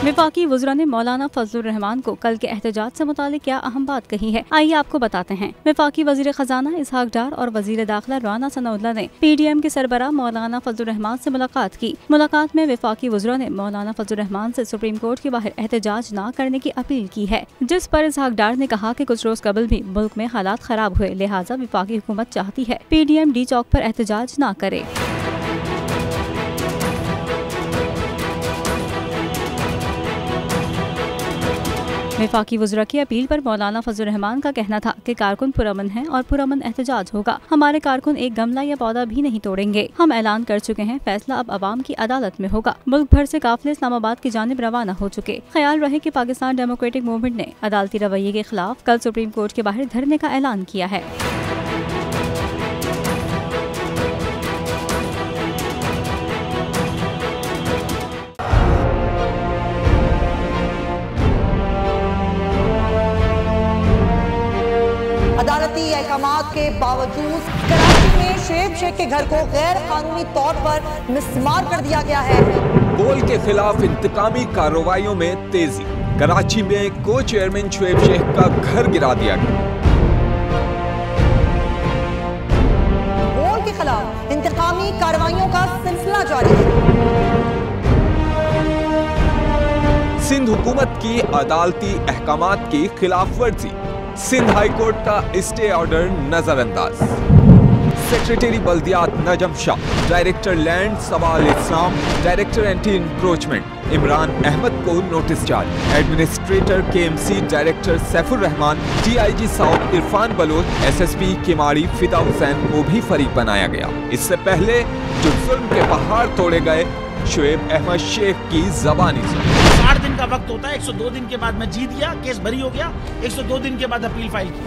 वफाकी वज़रा ने मौलाना फजलुर रहमान को कल के एहतजाज से मुतालिक क्या अहम बात कही है, आइए आपको बताते हैं। वफाकी वज़ीर खजाना इसहाक डार और वज़ीर दाखिला राना सनाउल्लाह ने PDM के सरबराह मौलाना फजलुर रहमान से मुलाकात की। मुलाकात में वफाकी वज़रा ने मौलाना फजलुर रहमान से सुप्रीम कोर्ट के बाहर एहतजाज न करने की अपील की है, जिस पर इसहाक डार ने कहा कि कुछ रोज कबल भी मुल्क में हालात खराब हुए, लिहाजा वफाकी हुकूमत चाहती है PDM डी चौक पर एहतजाज न करे। वफाकी वज़रा की अपील पर मौलाना फजलुर रहमान का कहना था कि कारकुन पुरअमन हैं और पुरअमन एहतजाज होगा। हमारे कारकुन एक गमला या पौधा भी नहीं तोड़ेंगे। हम ऐलान कर चुके हैं, फैसला अब अवाम की अदालत में होगा। मुल्क भर से काफिले इस्लामाबाद की जानिब रवाना हो चुके। ख्याल रहे कि पाकिस्तान डेमोक्रेटिक मूवमेंट ने अदालती रवैये के खिलाफ कल सुप्रीम कोर्ट के बाहर धरने का ऐलान किया है। अदालती अहकामात के बावजूद कराची में शुएब शेख के घर को गैर कानूनी तौर पर मिसमार कर दिया गया है। बोल के खिलाफ इंतकामी कार्रवाइयों में तेजी। कराची में को चेयरमैन शुएब शेख का घर गिरा दिया गया। बोल के खिलाफ इंतकामी कार्रवाइयों का सिलसिला जारी है। सिंध हुकूमत की अदालती अहकामात की खिलाफ वर्जी। सिंध हाई कोर्ट का स्टे ऑर्डर नजरअंदाज। सेक्रेटरी बल्दियात Najam Shah, director land Sawal Islam, director anti encroachment Imran Ahmed को नोटिस जारी। Administrator KMC director Saifur Rehman, DIG south Irfan Baloch, SSP Keamari Fida Hussain को भी फरीक बनाया गया। इससे पहले जो जुल्म के पहाड़ तोड़े गए, शुएब अहमद शेख की जबानी सुनी। 60 दिन का वक्त होता है, 102 दिन के बाद मैं जीत गया, केस बरी हो गया, 102 दिन के बाद अपील फाइल की,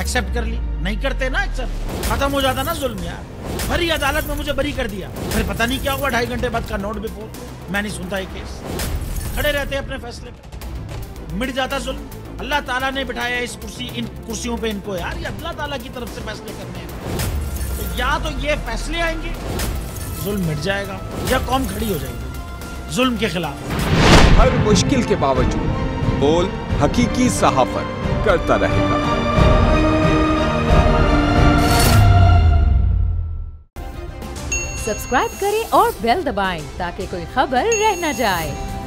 एक्सेप्ट कर ली। नहीं करते ना एक्सेप्ट, खत्म हो जाता ना जुल्म यार। भरी अदालत में मुझे बरी कर दिया, फिर पता नहीं क्या हुआ, 2.5 घंटे बाद का नोट बिफोर, मैं नहीं सुनता ये केस। खड़े रहते अपने फैसले पे, मिट जाता जुल्म। अल्लाह ताला ने बिठाया इस इन कुर्सियों पे इनको यार, ये अल्लाह ताला की तरफ से फैसले करने हैं। तो या तो ये फैसले आएंगे, जुल्म मिट जाएगा, या कौम खड़ी हो जाएगी जुल्म के खिलाफ। हर मुश्किल के बावजूद बोल हकीकी सहाफत करता रहेगा। सब्सक्राइब करें और बेल दबाएं ताकि कोई खबर रह न जाए।